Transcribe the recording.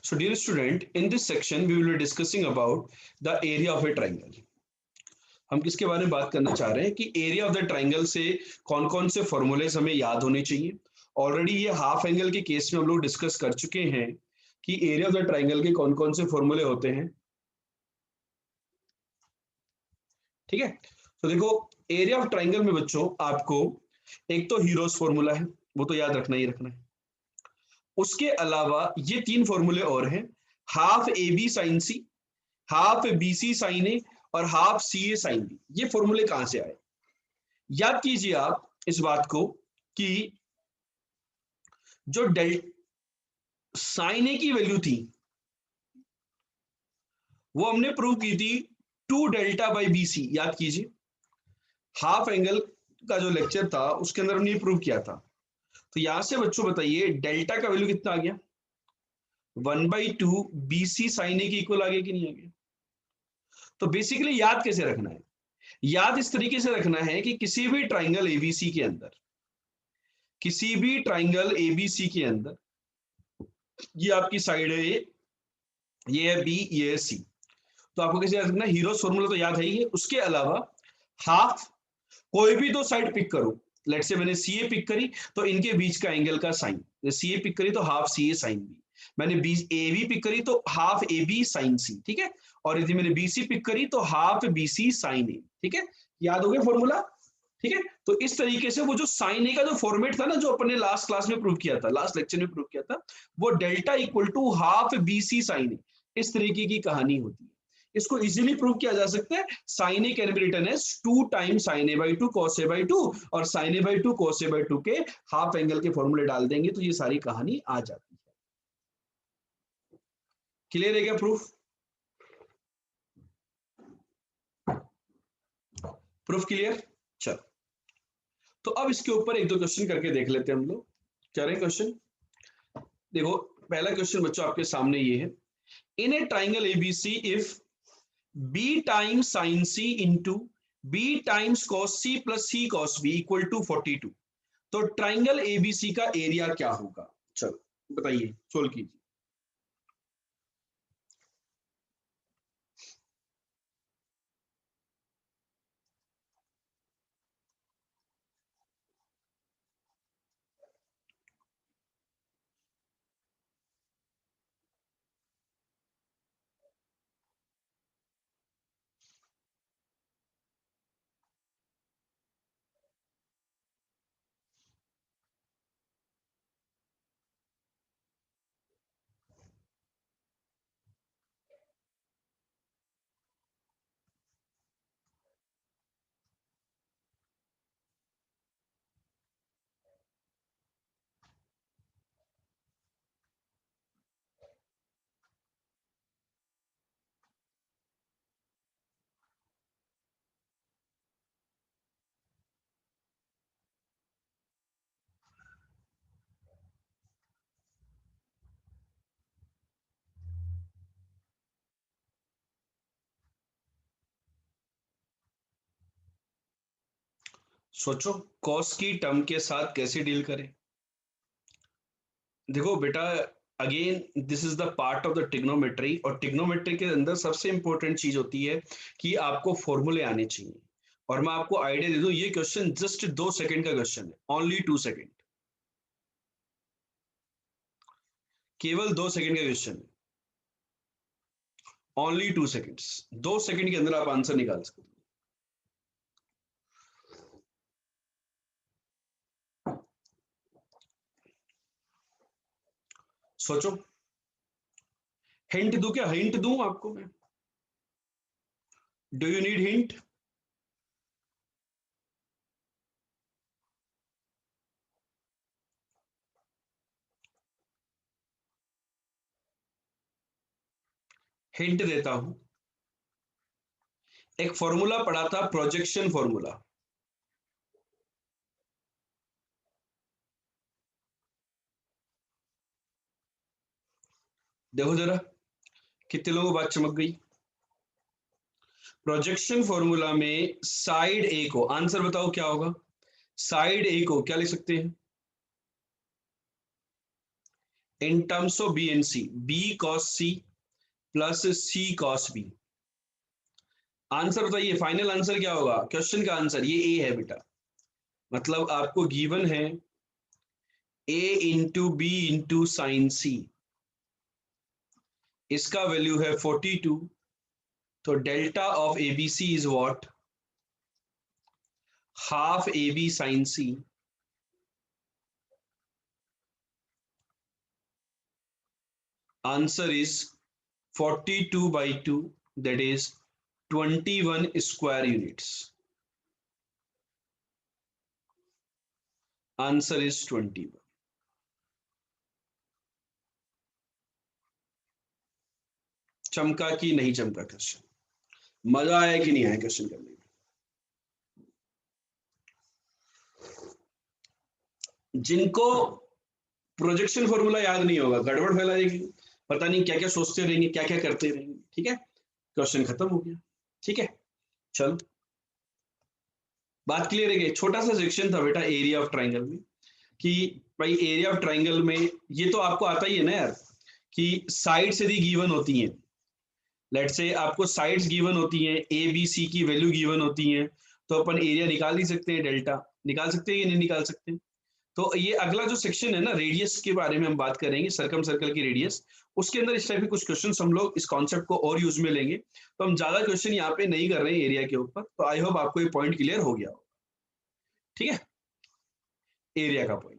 So dear student, in this section we will be discussing about the area of a triangle. हम किसके बारे में बात करना चाह रहे हैं कि एरिया ऑफ द ट्राइंगल से कौन कौन से फॉर्मूलेस हमें याद होने चाहिए। ऑलरेडी ये हाफ एंगल के केस में हम लोग डिस्कस कर चुके हैं कि एरिया ऑफ द ट्राइंगल के कौन कौन से फॉर्मूले होते हैं। ठीक है, तो देखो एरिया ऑफ ट्राइंगल में बच्चों आपको एक तो हीरोज फॉर्मूला है, वो तो याद रखना ही रखना है। उसके अलावा ये तीन फॉर्मूले और हैं, half A B sine C, half B C sine A और half C A sine B. ये फॉर्मूले कहां से आए? याद कीजिए आप इस बात को कि जो डेल साइन ए की वैल्यू थी वो हमने प्रूव की थी 2 डेल्टा बाई बी सी। याद कीजिए हाफ एंगल का जो लेक्चर था उसके अंदर हमने प्रूव किया था। तो यहां से बच्चों बताइए डेल्टा का वैल्यू कितना आ गया? 1/2 बी सी साइन ए के इक्वल आ गया कि नहीं आ गया? तो बेसिकली याद कैसे रखना है? याद इस तरीके से रखना है कि किसी भी ट्राइंगल एबीसी के अंदर, किसी भी ट्राइंगल एबीसी के अंदर, ये आपकी साइड है ए, ये है बी, ये है सी। तो आपको कैसे याद रखना है? हीरोज फॉर्मूला तो याद है ही है, उसके अलावा हाफ कोई भी दो साइड पिक करो। लेट से मैंने सी ए पिक करी तो इनके बीच का एंगल का साइन, सी ए पिक करी तो half C A sine B, मैंने बी ए बी पिक करी तो हाफ ए बी साइन सी। ठीक है, और यदि मैंने बी सी पिक करी तो हाफ बी सी साइन ए। ठीक है, याद हो गया फॉर्मूला? ठीक है, तो इस तरीके से वो जो साइन ए का जो फॉर्मेट था ना, जो अपने लास्ट क्लास में प्रूव किया था, लास्ट लेक्चर में प्रूव किया था, वो delta equal to half B C sine A, इस तरीके की कहानी होती है। इसको इजीली प्रूव किया जा सकता है। Sine A can be written as 2 times sine A by 2 cos A by 2, और sine A by 2 cos A by 2 के हाफ एंगल के फॉर्मूले डाल देंगे तो ये सारी कहानी आ जाती है। क्लियर है क्या प्रूफ? Proof clear? चलो, तो अब इसके ऊपर एक दो क्वेश्चन करके देख लेते हैं हम लोग। क्या रहे क्वेश्चन? देखो पहला क्वेश्चन बच्चों आपके सामने ये है, in a triangle ABC if b times sine c into b times cos c plus c cos b equal to 42, तो ट्राइंगल एबीसी का एरिया क्या होगा? चलो बताइए, सोल्व कीजिए। सोचो कॉस की टर्म के साथ कैसे डील करें। देखो बेटा, again this is the part of the trigonometry, और ट्रिग्नोमेट्री के अंदर सबसे इंपॉर्टेंट चीज होती है कि आपको फॉर्मूले आने चाहिए। और मैं आपको आइडिया दे दूं, ये क्वेश्चन जस्ट 2 सेकंड का क्वेश्चन है, ओनली 2 सेकंड, केवल 2 सेकंड का क्वेश्चन है, ओनली 2 सेकंड्स। 2 सेकंड के अंदर आप आंसर निकाल सकते हो। सोचो, हिंट दूं क्या? हिंट दूं आपको मैं? Do you need hint? Hint देता हूं, एक फॉर्मूला पढ़ा था, प्रोजेक्शन फॉर्मूला। देखो जरा कितने लोगों को बात चमक गई। प्रोजेक्शन फॉर्मूला में साइड ए को, आंसर बताओ क्या होगा? साइड ए को क्या लिख सकते हैं? In terms of B and C, B cos C plus C cos B. Answer बताइए, फाइनल आंसर क्या होगा? क्वेश्चन का आंसर ये ए है बेटा, मतलब आपको गिवन है a into B into sine C, इसका वैल्यू है 42, तो delta of ABC is what? Half A B sine C. Answer is 42/2, that is 21 square units. Answer is 21. चमका कि नहीं चमका क्वेश्चन? मजा आया कि नहीं आया क्वेश्चन करने में? जिनको प्रोजेक्शन फॉर्मूला याद नहीं होगा, गड़बड़ फैला देगी, पता नहीं क्या क्या सोचते रहेंगे, क्या क्या करते रहेंगे। ठीक है, क्वेश्चन खत्म हो गया। ठीक है, चलो बात क्लियर है कि छोटा सा सेक्शन था बेटा एरिया ऑफ ट्राइंगल में, कि भाई एरिया ऑफ ट्राइंगल में ये तो आपको आता ही है ना यार, कि साइड्स यदि गिवन होती हैं, लेट से आपको साइड्स गिवन होती हैं, ए बी सी की वैल्यू गिवन होती हैं, तो अपन एरिया निकाल ही सकते हैं, डेल्टा निकाल सकते हैं या नहीं निकाल सकते? तो ये अगला जो सेक्शन है ना, रेडियस के बारे में हम बात करेंगे, सर्कम सर्कल की रेडियस, उसके अंदर इस टाइप के कुछ क्वेश्चन हम लोग इस कॉन्सेप्ट को और यूज में लेंगे। तो हम ज्यादा क्वेश्चन यहाँ पे नहीं कर रहे हैं एरिया के ऊपर, तो आई होप आपको ये पॉइंट क्लियर हो गया हो। ठीक है, एरिया का पॉइंट।